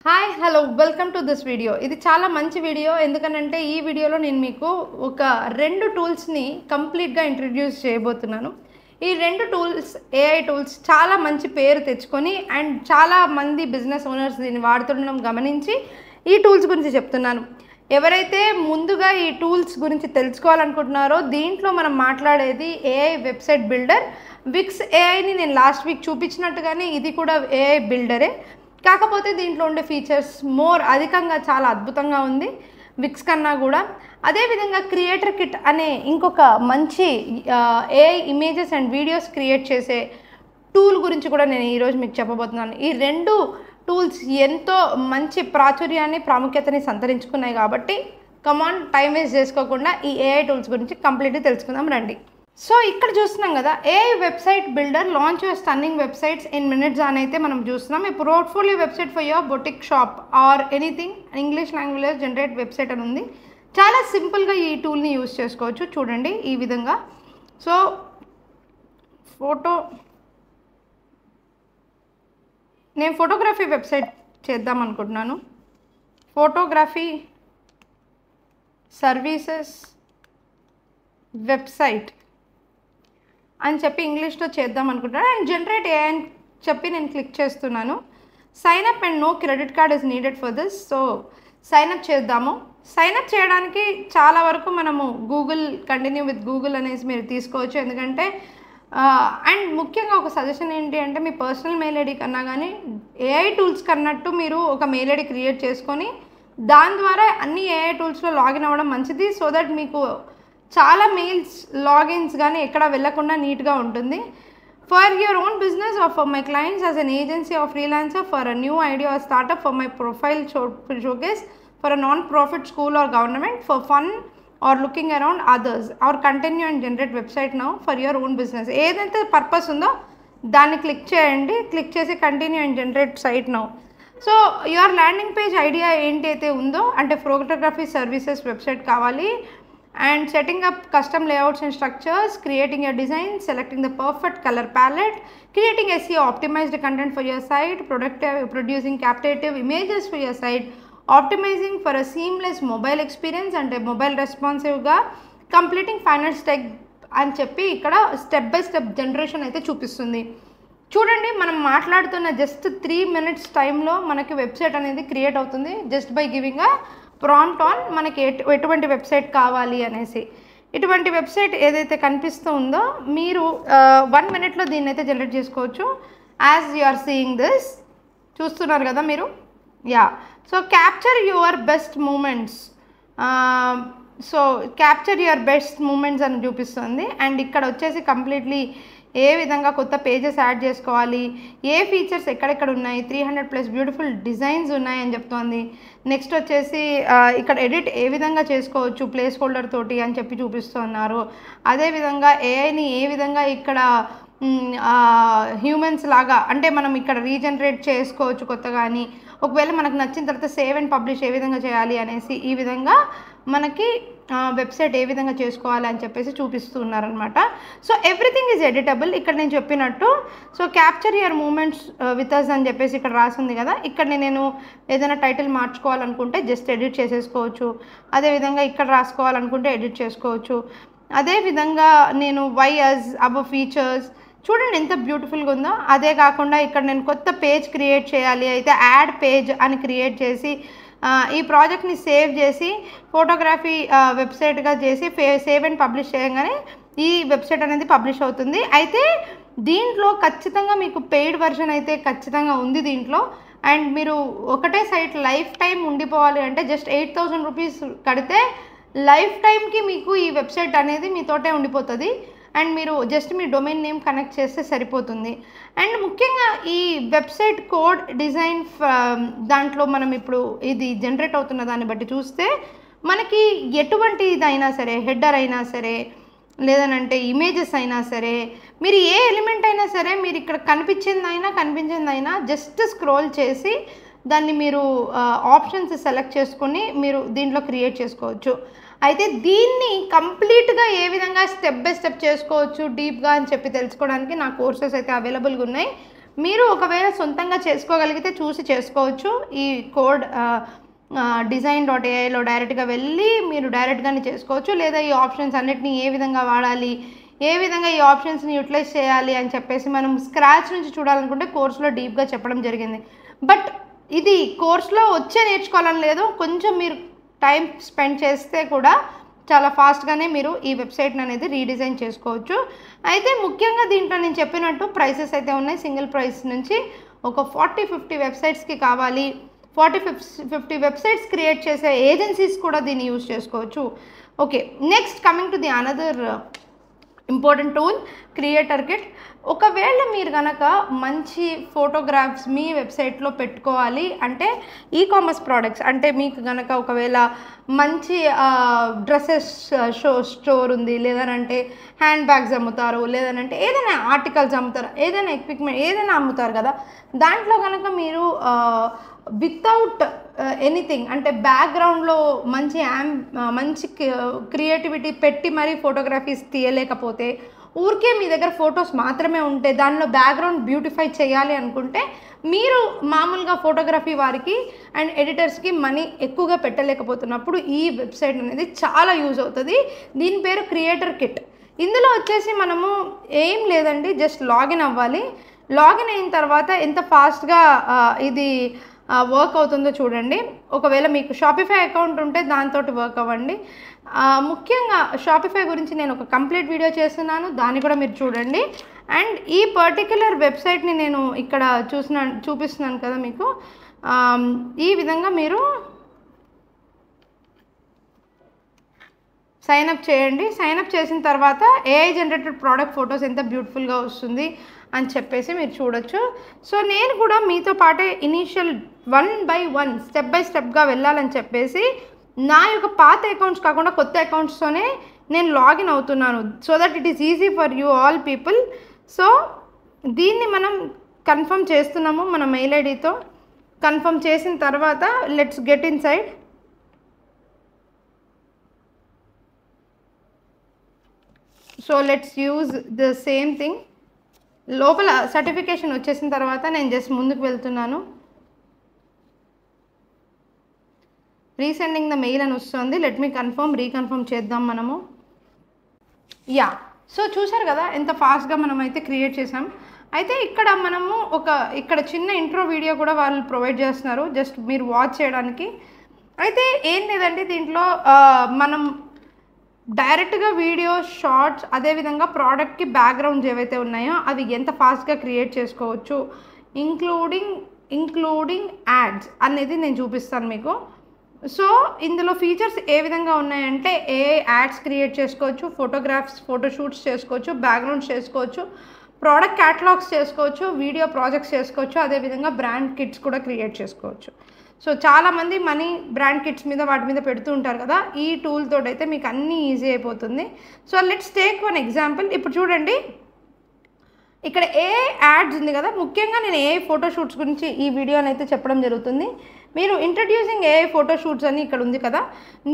Hi hello welcome to this video. ఇది చాలా మంచి వీడియో. ఎందుకనంటే ఈ వీడియోలో నేను మీకు ఒక 2 టూల్స్ని కంప్లీట్గా ఇంట్రడ్యూస్ చేయబోతున్నాను. ఈ 2 టూల్స్ ఏఐ టూల్స్ చాలా మంచి పేరు తెచ్చుకొని అండ్ చాలా మంది బిజినెస్ ఓనర్స్ దీన్ని వాడుతుండడం గమనించి ఈ టూల్స్ గురించి చెప్తున్నాను. ఎవరైతే ముందుగా ఈ టూల్స్ గురించి తెలుసుకోవాలనుకుంటున్నారో దీంట్లో మనం మాట్లాడేది ఏఐ వెబ్సైట్ బిల్డర్. విక్స్ ఏఐని నేను లాస్ట్ వీక్ చూపించినట్టుగానే ఇది కూడా ఏఐ బిల్డరే. కాకపోతే దీంట్లో ఉండే ఫీచర్స్ మోర్ అధికంగా చాలా అద్భుతంగా ఉంది విక్స్ కన్నా కూడా. అదేవిధంగా క్రియేటర్ కిట్ అనే ఇంకొక మంచి AI images and videos create చేసే టూల్ గురించి కూడా నేను ఈరోజు మీకు చెప్పబోతున్నాను. ఈ 2 టూల్స్ ఎంతో మంచి ప్రాచుర్యాన్ని ప్రాముఖ్యతని సంతరించుకున్నాయి కాబట్టి కమాన్ టైం వేస్ట్ చేసుకోకుండా ఈ ఏఐ టూల్స్ గురించి కంప్లీట్గా తెలుసుకుందాం రండి. సో ఇక్కడ చూస్తున్నాం కదా, AI website builder launch your stunning websites in minutes అని అయితే మనం చూస్తున్నాం. ఈ portfolio website for your boutique shop or anything English language generate website అని ఉంది. చాలా సింపుల్గా ఈ టూల్ని యూజ్ చేసుకోవచ్చు. చూడండి ఈ విధంగా. సో నేను ఫోటోగ్రఫీ వెబ్సైట్ చేద్దాం అనుకుంటున్నాను. ఫోటోగ్రఫీ సర్వీసెస్ వెబ్సైట్ అని చెప్పి ఇంగ్లీష్లో చేద్దాం అనుకుంటున్నాను. అండ్ జనరేట్ ఏఐ అని చెప్పి నేను క్లిక్ చేస్తున్నాను. Sign up and no credit card is needed for this. So sign up చేద్దాము. సైన్ అప్ చేయడానికి చాలా వరకు మనము గూగుల్ కంటిన్యూ విత్ గూగుల్ అనేసి మీరు తీసుకోవచ్చు. ఎందుకంటే అండ్ ముఖ్యంగా ఒక సజెషన్ ఏంటి అంటే మీ పర్సనల్ మెయిల్ ఐడి కన్నా కానీ ఏఐ టూల్స్ కన్నట్టు మీరు ఒక మెయిల్ ఐడి క్రియేట్ చేసుకొని దాని ద్వారా అన్ని ఏఐ టూల్స్లో లాగిన్ అవ్వడం మంచిది. సో దట్ మీకు చాలా మెయిల్స్ లాగిన్స్ కానీ ఎక్కడ వెళ్ళకుండా నీట్గా ఉంటుంది. For your own business or for my clients as an agency or freelancer for a new idea or startup for my profile showcase for a non profit school or government for fun or looking around others or continue and generate website now for your own business. ఏదైతే purpose ఉందో దాన్ని click చేయండి. Click చేసి continue and generate site now. So your landing page idea ఏంటి అయితే ఉందో అంటే photography services website కావాలి. And setting up custom layouts and structures, creating your design, selecting the perfect color palette, creating SEO optimized content for your site, producing captivative images for your site, optimizing for a seamless mobile experience and a mobile responsive ga, completing final step అని చెప్పి ఇక్కడ step by step generation అయితే చూపిస్తుంది. చూడండి, మనం మాట్లాడుతున్న just 3 minutes టైంలో మనకి వెబ్సైట్ అనేది క్రియేట్ అవుతుంది just by giving a prompt on మనకి ఎటువంటి వెబ్సైట్ కావాలి అనేసి. ఇటువంటి వెబ్సైట్ ఏదైతే కనిపిస్తూ ఉందో మీరు 1 minute దీన్ని అయితే జనరేట్ చేసుకోవచ్చు. As you are seeing this, చూస్తున్నారు కదా మీరు. So capture your best moments. So capture your best moments అని చూపిస్తుంది. అండ్ ఇక్కడ వచ్చేసి కంప్లీట్లీ ఏ విధంగా కొత్త పేజెస్ యాడ్ చేసుకోవాలి, ఏ ఫీచర్స్ ఎక్కడెక్కడ ఉన్నాయి, 300+ బ్యూటిఫుల్ డిజైన్స్ ఉన్నాయని చెప్తోంది. నెక్స్ట్ వచ్చేసి ఇక్కడ ఎడిట్ ఏ విధంగా చేసుకోవచ్చు ప్లేస్ హోల్డర్ తోటి అని చెప్పి చూపిస్తున్నారు. అదేవిధంగా ఏఐని ఏ విధంగా ఇక్కడ హ్యూమన్స్ లాగా అంటే మనం ఇక్కడ రీజనరేట్ చేసుకోవచ్చు కొత్తగా అని. ఒకవేళ మనకు నచ్చిన తర్వాత సేవ్ అండ్ పబ్లిష్ ఏ విధంగా చేయాలి అనేసి ఈ విధంగా మనకి వెబ్సైట్ ఏ విధంగా చేసుకోవాలి అని చెప్పేసి చూపిస్తూ ఉన్నారనమాట. సో ఎవ్రీథింగ్ ఈజ్ ఎడిటబుల్ ఇక్కడ నేను చెప్పినట్టు. So capture your moments with us అని చెప్పేసి ఇక్కడ రాసింది కదా. ఇక్కడ నేను ఏదైనా టైటిల్ మార్చుకోవాలనుకుంటే జస్ట్ ఎడిట్ చేసేసుకోవచ్చు. అదేవిధంగా ఇక్కడ రాసుకోవాలనుకుంటే ఎడిట్ చేసుకోవచ్చు. అదేవిధంగా నేను వై అస్ అబవ్ ఫీచర్స్ చూడండి ఎంత బ్యూటిఫుల్గా ఉందో. అదే కాకుండా ఇక్కడ నేను కొత్త పేజ్ క్రియేట్ చేయాలి అయితే యాడ్ పేజ్ అని క్రియేట్ చేసి ఈ ప్రాజెక్ట్ని సేవ్ చేసి ఫోటోగ్రఫీ వెబ్సైట్గా చేసి సేవ్ అండ్ పబ్లిష్ చేయగానే ఈ వెబ్సైట్ అనేది పబ్లిష్ అవుతుంది. అయితే దీంట్లో ఖచ్చితంగా మీకు పెయిడ్ వర్షన్ అయితే ఖచ్చితంగా ఉంది దీంట్లో. అండ్ మీరు ఒకటే సైట్ లైఫ్ టైం ఉండిపోవాలి అంటే జస్ట్ 8,000 రూపీస్ కడితే లైఫ్ టైంకి మీకు ఈ వెబ్సైట్ అనేది మీతోటే ఉండిపోతుంది. అండ్ మీరు జస్ట్ మీ డొమైన్ నేమ్ కనెక్ట్ చేస్తే సరిపోతుంది. అండ్ ముఖ్యంగా ఈ వెబ్సైట్ కోడ్ డిజైన్ దాంట్లో మనం ఇప్పుడు ఇది జనరేట్ అవుతున్న దాన్ని బట్టి చూస్తే మనకి ఎటువంటి ఇదైనా సరే, హెడర్ అయినా సరే లేదనంటే ఇమేజెస్ అయినా సరే, మీరు ఏ ఎలిమెంట్ అయినా సరే మీరు ఇక్కడ కనిపించిందైనా జస్ట్ స్క్రోల్ చేసి దాన్ని మీరు ఆప్షన్స్ సెలెక్ట్ చేసుకొని మీరు దీంట్లో క్రియేట్ చేసుకోవచ్చు. అయితే దీన్ని కంప్లీట్గా ఏ విధంగా స్టెప్ బై స్టెప్ చేసుకోవచ్చు డీప్గా అని చెప్పి తెలుసుకోవడానికి నా కోర్సెస్ అయితే అవైలబుల్గా ఉన్నాయి. మీరు ఒకవేళ సొంతంగా చేసుకోగలిగితే చూసి చేసుకోవచ్చు. ఈ కోడ్ design.aiలో డైరెక్ట్గా వెళ్ళి మీరు డైరెక్ట్గానే చేసుకోవచ్చు. లేదా ఈ ఆప్షన్స్ అన్నిటిని ఏ విధంగా వాడాలి, ఏ విధంగా ఈ ఆప్షన్స్ని యూటిలైజ్ చేయాలి అని చెప్పేసి మనం స్క్రాచ్ నుంచి చూడాలనుకుంటే కోర్సులో డీప్గా చెప్పడం జరిగింది. బట్ ఇది కోర్సులో వచ్చే నేర్చుకోవాలని లేదు, కొంచెం మీరు టైం స్పెండ్ చేస్తే కూడా చాలా ఫాస్ట్గానే మీరు ఈ వెబ్సైట్ని అనేది రీడిజైన్ చేసుకోవచ్చు. అయితే ముఖ్యంగా దీంట్లో నేను చెప్పినట్టు ప్రైసెస్ అయితే ఉన్నాయి. సింగిల్ ప్రైస్ నుంచి ఒక 40-50 వెబ్సైట్స్కి కావాలి. 40-50 వెబ్సైట్స్ క్రియేట్ చేసే ఏజెన్సీస్ కూడా దీన్ని యూజ్ చేసుకోవచ్చు. Okay, next coming to the another important tool, creator kit. ఒకవేళ మీరు కనుక మంచి ఫోటోగ్రాఫ్స్ మీ వెబ్సైట్లో పెట్టుకోవాలి అంటే ఈకామర్స్ ప్రోడక్ట్స్ అంటే మీకు కనుక ఒకవేళ మంచి డ్రెస్సెస్ స్టోర్ ఉంది, లేదనంటే హ్యాండ్ బ్యాగ్స్ అమ్ముతారు, లేదనంటే ఏదైనా ఆర్టికల్స్ అమ్ముతారు, ఏదైనా ఎక్విప్మెంట్ ఏదైనా అమ్ముతారు కదా, దాంట్లో కనుక మీరు వితౌట్ ఎనీథింగ్ అంటే బ్యాక్గ్రౌండ్లో మంచి క్రియేటివిటీ పెట్టి మరీ ఫోటోగ్రఫీస్ తీయలేకపోతే, ఊరికే మీ దగ్గర ఫొటోస్ మాత్రమే ఉంటే దానిలో బ్యాక్గ్రౌండ్ బ్యూటిఫై చేయాలి అనుకుంటే మీరు మామూలుగా ఫోటోగ్రఫీ వారికి అండ్ ఎడిటర్స్కి మనీ ఎక్కువగా పెట్టలేకపోతున్నప్పుడు ఈ వెబ్సైట్ అనేది చాలా యూజ్ అవుతుంది. దీని పేరు క్రియేటర్ కిట్. ఇందులో వచ్చేసి మనము ఏం లేదండి, జస్ట్ లాగిన్ అవ్వాలి. లాగిన్ అయిన తర్వాత ఎంత ఫాస్ట్గా ఇది వర్క్ అవుతుందో చూడండి. ఒకవేళ మీకు షాపిఫై అకౌంట్ ఉంటే దాంతో వర్క్ అవ్వండి. ముఖ్యంగా షాపిఫై గురించి నేను ఒక కంప్లీట్ వీడియో చేస్తున్నాను, దాన్ని కూడా మీరు చూడండి. అండ్ ఈ పర్టిక్యులర్ వెబ్సైట్ని నేను ఇక్కడ చూపిస్తున్నాను కదా మీకు. ఈ విధంగా మీరు సైన్అప్ చేయండి. సైన్అప్ చేసిన తర్వాత ఏఐ జనరేటెడ్ ప్రోడక్ట్ ఫొటోస్ ఎంత బ్యూటిఫుల్గా వస్తుంది అని చెప్పేసి మీరు చూడొచ్చు. సో నేను కూడా మీతో పాటే ఇనీషియల్ 1 by 1 స్టెప్ బై స్టెప్గా వెళ్ళాలని చెప్పేసి నా యొక్క పాత అకౌంట్స్ కాకుండా కొత్త అకౌంట్స్తోనే నేను లాగిన్ అవుతున్నాను, so that it is easy for you all people. So దీన్ని మనం కన్ఫర్మ్ చేస్తున్నాము మన మెయిల్ ఐడితో. కన్ఫర్మ్ చేసిన తర్వాత let's get in side. So let's use the same thing. లోపల సర్టిఫికేషన్ వచ్చేసిన తర్వాత నేను జస్ట్ ముందుకు వెళ్తున్నాను. రీసెండింగ్ ద మెయిల్ అని వస్తుంది. లెట్ మీ కన్ఫర్మ్, రీకన్ఫర్మ్ చేద్దాం మనము. యా, సో చూసారు కదా ఎంత ఫాస్ట్గా మనం అయితే క్రియేట్ చేసాం. అయితే ఇక్కడ మనము ఇక్కడ చిన్న ఇంట్రో వీడియో కూడా వాళ్ళు ప్రొవైడ్ చేస్తున్నారు జస్ట్ మీరు వాచ్ చేయడానికి. అయితే ఏం లేదండి, దీంట్లో మనం డైరెక్ట్గా వీడియో షార్ట్స్ అదేవిధంగా ప్రోడక్ట్కి బ్యాక్గ్రౌండ్స్ ఏవైతే ఉన్నాయో అవి ఎంత ఫాస్ట్గా క్రియేట్ చేసుకోవచ్చు, ఇంక్లూడింగ్ యాడ్స్ అనేది నేను చూపిస్తాను మీకు. సో ఇందులో ఫీచర్స్ ఏ విధంగా ఉన్నాయంటే యాడ్స్ క్రియేట్ చేసుకోవచ్చు, ఫోటోగ్రాఫ్స్ ఫోటోషూట్స్ చేసుకోవచ్చు, బ్యాక్గ్రౌండ్స్ చేసుకోవచ్చు, ప్రోడక్ట్ క్యాటలాగ్స్ చేసుకోవచ్చు, వీడియో ప్రాజెక్ట్స్ చేసుకోవచ్చు, అదేవిధంగా బ్రాండ్ కిట్స్ కూడా క్రియేట్ చేసుకోవచ్చు. సో చాలామంది మనీ బ్రాండ్ కిట్స్ మీద వాటి మీద పెడుతూ ఉంటారు కదా, ఈ టూల్ తోటి అయితే మీకు అన్నీ ఈజీ అయిపోతుంది. So let's take one example. ఇప్పుడు చూడండి, ఇక్కడ యాడ్స్ ఉంది కదా, ముఖ్యంగా నేను ఫోటోషూట్స్ గురించి ఈ వీడియోని అయితే చెప్పడం జరుగుతుంది. మీరు ఇంట్రడ్యూసింగ్ ఫోటోషూట్స్ అని ఇక్కడ ఉంది కదా,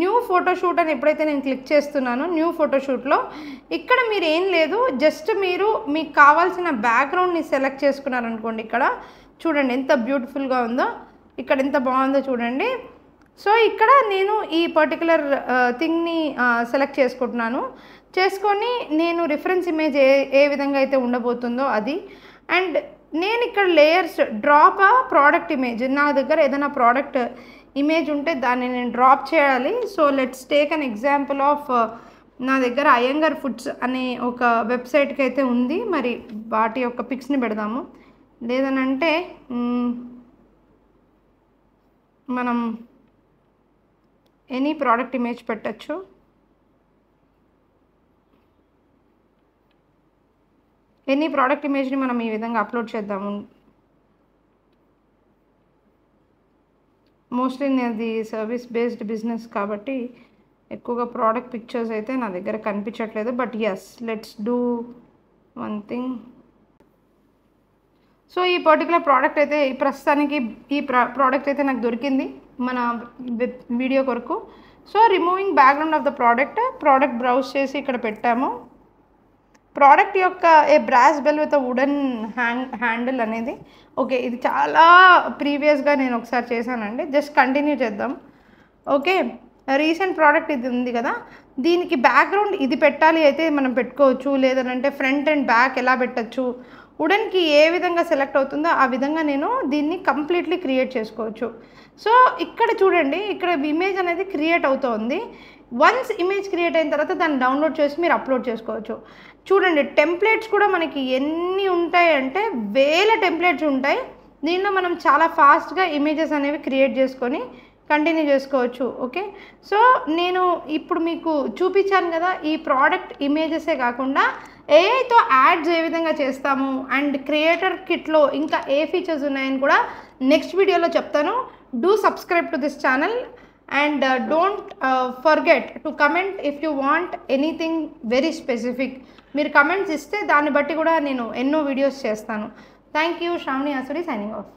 న్యూ ఫోటోషూట్ అని ఎప్పుడైతే నేను క్లిక్ చేస్తున్నానో న్యూ ఫోటోషూట్లో ఇక్కడ మీరు ఏం లేదు, జస్ట్ మీకు కావాల్సిన బ్యాక్గ్రౌండ్ని సెలెక్ట్ చేసుకున్నారనుకోండి. ఇక్కడ చూడండి ఎంత బ్యూటిఫుల్గా ఉందో, ఇక్కడ ఎంత బాగుందో చూడండి. సో ఇక్కడ నేను ఈ పర్టికులర్ థింగ్ని సెలెక్ట్ చేసుకొని నేను రిఫరెన్స్ ఇమేజ్ ఏ విధంగా అయితే ఉండబోతుందో అది. అండ్ నేను ఇక్కడ లేయర్స్ డ్రాప్ ప్రోడక్ట్ ఇమేజ్, నా దగ్గర ఏదైనా ప్రోడక్ట్ ఇమేజ్ ఉంటే దాన్ని నేను డ్రాప్ చేయాలి. So let's take an example of నా దగ్గర అయ్యంగార్ ఫుడ్స్ అనే ఒక వెబ్సైట్కి అయితే ఉంది, మరి వాటి యొక్క పిక్స్ని పెడదాము. లేదనంటే మనం ఎనీ ప్రోడక్ట్ ఇమేజ్ పెట్టచ్చు. ఎనీ ప్రోడక్ట్ ఇమేజ్ని మనం ఈ విధంగా అప్లోడ్ చేద్దాము. మోస్ట్లీ నాది సర్వీస్ బేస్డ్ బిజినెస్ కాబట్టి ఎక్కువగా ప్రోడక్ట్ పిక్చర్స్ అయితే నా దగ్గర కనిపించట్లేదు. But yes, let's do one thing. So ఈ పర్టికులర్ ప్రోడక్ట్ అయితే ప్రస్తుతానికి ఈ ప్రోడక్ట్ అయితే నాకు దొరికింది మన వీడియో కొరకు. So removing background of the product browse చేసి ఇక్కడ పెట్టాము. ప్రోడక్ట్ యొక్క a brass bell with wooden handle అనేది ఓకే, ఇది చాలా ప్రీవియస్గా నేను ఒకసారి చేశానండి. జస్ట్ కంటిన్యూ చేద్దాం. ఓకే, రీసెంట్ ప్రోడక్ట్ ఇది ఉంది కదా, దీనికి బ్యాక్గ్రౌండ్ ఇది పెట్టాలి అయితే మనం పెట్టుకోవచ్చు, లేదంటే ఫ్రంట్ అండ్ బ్యాక్ ఎలా పెట్టచ్చు, వుడెన్కి ఏ విధంగా సెలెక్ట్ అవుతుందో ఆ విధంగా నేను దీన్ని కంప్లీట్లీ క్రియేట్ చేసుకోవచ్చు. సో ఇక్కడ చూడండి, ఇక్కడ ఇమేజ్ అనేది క్రియేట్ అవుతుంది. వన్స్ ఇమేజ్ క్రియేట్ అయిన తర్వాత దాన్ని డౌన్లోడ్ చేసి మీరు అప్లోడ్ చేసుకోవచ్చు. చూడండి, టెంప్లెట్స్ కూడా మనకి ఎన్ని ఉంటాయి అంటే వేల టెంప్లెట్స్ ఉంటాయి. దీనిలో మనం చాలా ఫాస్ట్గా ఇమేజెస్ అనేవి క్రియేట్ చేసుకొని కంటిన్యూ చేసుకోవచ్చు. ఓకే, సో నేను ఇప్పుడు మీకు చూపించాను కదా, ఈ ప్రోడక్ట్ ఇమేజెసే కాకుండా ఏఐతో యాడ్స్ ఏ విధంగా చేస్తాము అండ్ క్రియేటర్ కిట్లో ఇంకా ఏ ఫీచర్స్ ఉన్నాయని కూడా నెక్స్ట్ వీడియోలో చెప్తాను. Do subscribe to this channel and don't forget to comment if you want anything very specific. మీరు కమెంట్స్ ఇస్తే దాన్ని బట్టి కూడా నేను ఎన్నో వీడియోస్ చేస్తాను. Thank you. Sravani Asuri signing of.